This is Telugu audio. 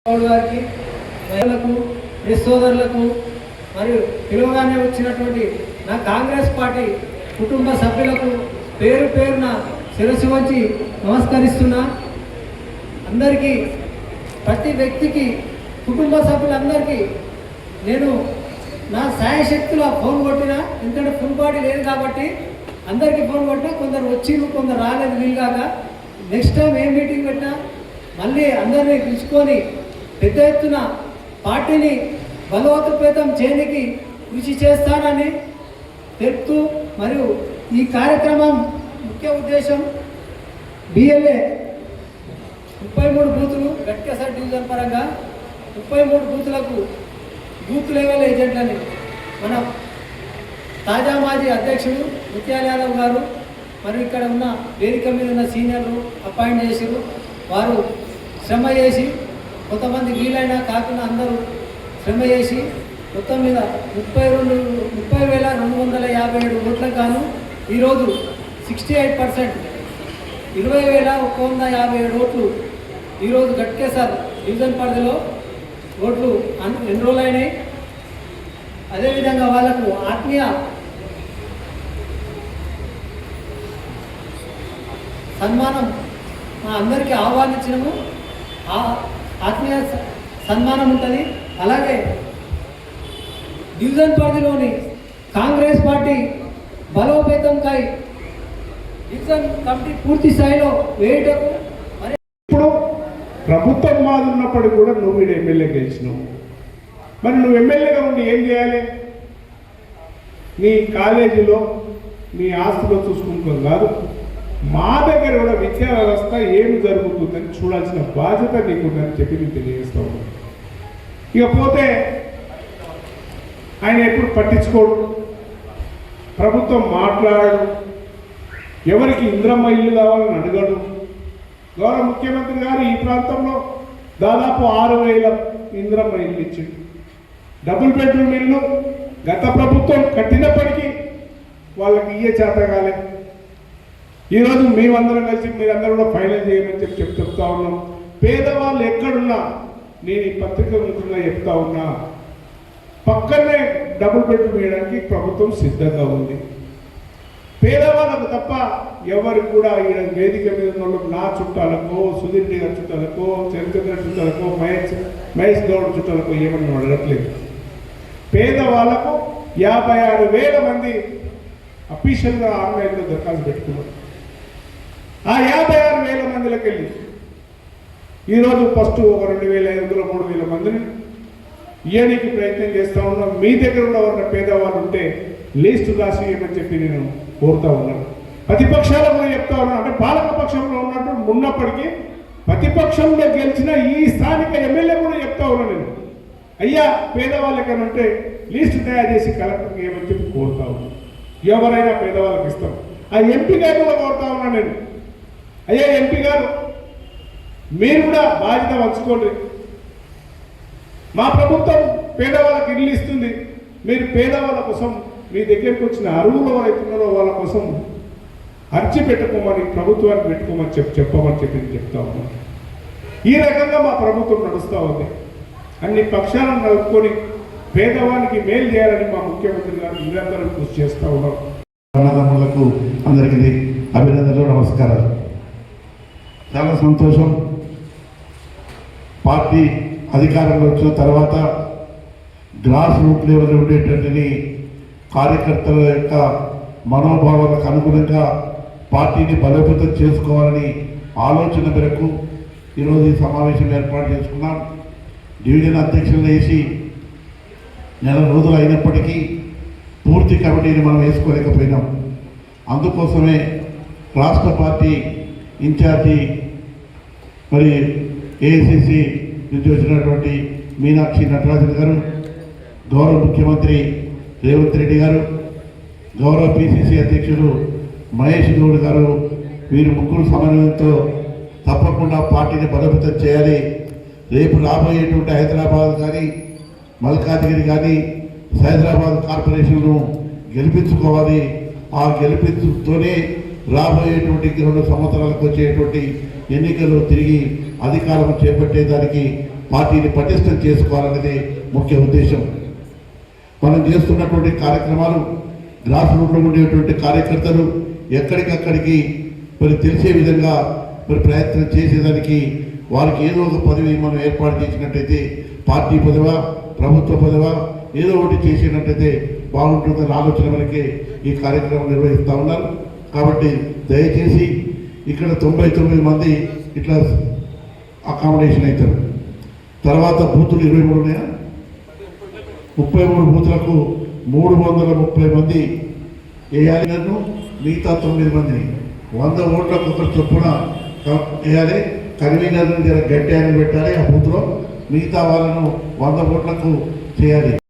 గారికి మహిళలకు ప్రెస్ సోదరులకు మరియు పిలువగానే వచ్చినటువంటి నా కాంగ్రెస్ పార్టీ కుటుంబ సభ్యులకు పేరు పేరున శిరస్సు వంచి నమస్కరిస్తున్నా. అందరికీ ప్రతి వ్యక్తికి కుటుంబ సభ్యులందరికీ నేను నా సాయశక్తిలో ఫోన్ కొట్టినా, ఎందుకంటే ఫుల్ బాడీ లేదు కాబట్టి అందరికీ ఫోన్ కొట్టినా, కొందరు వచ్చి కొందరు రాలేదు వీలుగాక. నెక్స్ట్ టైం ఏం మీటింగ్ పెట్టినా మళ్ళీ అందరినీ పిలుచుకొని పెద్ద ఎత్తున పార్టీని బలోపేతం చేయడానికి కృషి చేస్తానని తెలుపుతూ, మరియు ఈ కార్యక్రమం ముఖ్య ఉద్దేశం బిఎల్ఏ 33 బూతులు గట్కేసర్ డివిజన్ పరంగా 33 బూతులకు బూత్ లెవెల్ ఏజెంట్లని మన తాజా మాజీ అధ్యక్షుడు ముత్యాల యాదవ్ గారు మరియు ఇక్కడ ఉన్న వేదిక మీద ఉన్న సీనియర్లు అపాయింట్ చేసారు. వారు శ్రమ చేసి, కొంతమంది వీలైనా కాకుండా అందరూ శ్రమ చేసి మొత్తం మీద 30,257 ఓట్లకు గాను ఈరోజు 68%, 20,157 ఓట్లు ఈరోజు గట్కేసర్ డివిజన్ పరిధిలో ఓట్లు ఎన్రోల్ అయినాయి. అదేవిధంగా వాళ్ళకు ఆత్మీయ సన్మానం మా అందరికీ ఆహ్వానించినము. ఆత్మీయ సన్మానం ఉంటుంది. అలాగే డివిజన్ పరిధిలోని కాంగ్రెస్ పార్టీ బలోపేతంకై డివిజన్ కమిటీ పూర్తి స్థాయిలో వేయటకు ఇప్పుడు ప్రభుత్వం మాది ఉన్నప్పటికీ కూడా నువ్వు వీడు ఎమ్మెల్యే గెలిచినావు. మరి నువ్వు ఎమ్మెల్యేగా ఉండి ఏం చేయాలి? నీ కాలేజీలో నీ ఆస్తిలో చూసుకుంటాం కాదు, మా దగ్గర కూడా విద్యా వ్యవస్థ ఏమి జరుగుతుందని చూడాల్సిన బాధ్యత నీకుందని చెప్పి నేను తెలియజేస్తా ఉన్నాను. ఇకపోతే ఆయన ఎప్పుడు పట్టించుకోడు, ప్రభుత్వం మాట్లాడు, ఎవరికి ఇంద్రమ్మ ఇల్లు కావాలని అడగడు. గౌరవ ముఖ్యమంత్రి గారు ఈ ప్రాంతంలో దాదాపు 6,000 ఇంద్రమ్మ ఇల్లు ఇచ్చింది. డబుల్ బెడ్రూమ్ ఇల్లు గత ప్రభుత్వం కట్టినప్పటికీ వాళ్ళకి ఇయ్యే చేత కాలేదు. ఈరోజు మేమందరం కలిసి మీరందరూ కూడా ఫైనల్ చేయమని చెప్తా ఉన్నాం. పేదవాళ్ళు ఎక్కడున్నా నేను ఈ పత్రిక ముఖ్యంగా చెప్తా ఉన్నా, పక్కనే డబుల్ బెడ్రూమ్ వేయడానికి ప్రభుత్వం సిద్ధంగా ఉంది. పేదవాళ్ళకు తప్ప ఎవరికి కూడా ఈ వేదిక మీద ఉన్న నా చుట్టాలకో, సుధీర్ గారి చుట్టాలకో, చంద్రచంద్ర చుట్టాలకో, మహేష్ గౌడ్ చుట్టాలకో ఏమన్నా అడగట్లేదు. పేదవాళ్లకు 56,000 మంది అఫీషియల్గా ఆన్లైన్లో దరఖాస్తు పెట్టుకున్నారు. ఆ 56,000 మందిలోకి వెళ్ళి ఈరోజు ఫస్ట్ ఒక 2,500, 3,000 మందిని ఇయ్యడానికి ప్రయత్నం చేస్తూ ఉన్నాం. మీ దగ్గర ఉన్న పేదవాళ్ళు ఉంటే లిస్టు రాసి ఇవ్వమని చెప్పి నేను కోరుతా ఉన్నాను. ప్రతిపక్షాలు కూడా చెప్తా ఉన్నాను, అంటే పాలక పక్షంలో ఉన్నప్పటికీ ప్రతిపక్షంలో గెలిచిన ఈ స్థానిక ఎమ్మెల్యే కూడా చెప్తా ఉన్నాను నేను, అయ్యా పేదవాళ్ళకైనా ఉంటే లిస్టు తయారు చేసి కలెక్టర్కి ఏమని చెప్పి కోరుతా ఉన్నాను. ఎవరైనా పేదవాళ్ళకి ఇస్తాం. ఆ ఎంపీ గారు కూడా కోరుతా ఉన్నాను నేను, అయ్యా ఎంపీ గారు మీరు కూడా బాధ్యత పంచుకోండి. మా ప్రభుత్వం పేదవాళ్ళకి ఇల్లు ఇస్తుంది, మీరు పేదవాళ్ళ కోసం మీ దగ్గరికి వచ్చిన అరువులు ఎవరైతున్నారో వాళ్ళ కోసం అర్జీ పెట్టుకోమని, ప్రభుత్వానికి పెట్టుకోమని చెప్పమని చెప్పి చెప్తా ఉన్నాను. ఈ రకంగా మా ప్రభుత్వం నడుస్తూ ఉంది. అన్ని పక్షాలను నడుపుకొని పేదవానికి మేలు చేయాలని మా ముఖ్యమంత్రి గారు నిరంతరం కృషి చేస్తూ ఉన్నారు. అన్నదమ్ములకు అందరికీ అభినందనలు, నమస్కారాలు. చాలా సంతోషం. పార్టీ అధికారంలో వచ్చిన తర్వాత గ్రాస్ రూట్ లెవెల్ ఉండేటటువంటి కార్యకర్తల యొక్క మనోభావాలకు అనుగుణంగా పార్టీని బలోపేతం చేసుకోవాలని ఆలోచన మేరకు ఈరోజు ఈ సమావేశం ఏర్పాటు చేసుకున్నాం. డివిజన్ అధ్యక్షులను వేసి నెల రోజులు అయినప్పటికీ పూర్తి కమిటీని మనం వేసుకోలేకపోయినాం. అందుకోసమే రాష్ట్ర పార్టీ ఇన్ఛార్జి మరి ఏఐసిసి నుంచి వచ్చినటువంటి మీనాక్షి నటరాజన్ గారు, గౌరవ ముఖ్యమంత్రి రేవంత్ రెడ్డి గారు, గౌరవ పిసిసి అధ్యక్షుడు మహేష్ గౌడ్ గారు, వీరు ముగ్గురు సమన్వయంతో తప్పకుండా పార్టీని బలోపేతం చేయాలి. రేపు రాబోయేటువంటి హైదరాబాద్ కానీ, మల్కాజ్గిరి కానీ, హైదరాబాద్ కార్పొరేషన్ను గెలిపించుకోవాలి. ఆ గెలిపించుతోనే రాబోయేటువంటి 2 సంవత్సరాలకు వచ్చేటువంటి ఎన్నికలు తిరిగి అధికారం చేపట్టేదానికి పార్టీని పటిష్టం చేసుకోవాలనేది ముఖ్య ఉద్దేశం. మనం చేస్తున్నటువంటి కార్యక్రమాలు గ్రాస్ రూట్లో ఉండేటువంటి కార్యకర్తలు ఎక్కడికక్కడికి మరి తెలిసే విధంగా మరి ప్రయత్నం చేసేదానికి వారికి ఏదో ఒక పదవి మనం ఏర్పాటు చేసినట్టయితే, పార్టీ పదవా ప్రభుత్వ పదవా ఏదో ఒకటి చేసినట్టయితే బాగుంటుందన్న ఆలోచన మనకి ఈ కార్యక్రమం నిర్వహిస్తూ ఉన్నారు. కాబట్టి దయచేసి ఇక్కడ 99 మంది ఇట్లా అకామిడేషన్ అవుతారు. తర్వాత బూతులు 23 ఉన్నాయా, 33 బూతులకు 330 మంది వేయాలి. నన్ను మిగతా 9 మందిని 100 ఓట్లకు ఒకరు చొప్పున వేయాలి. కన్వీనర్ని గట్టి ఆయన పెట్టాలి ఆ బూత్లో, మిగతా వాళ్ళను 100 ఓట్లకు చేయాలి.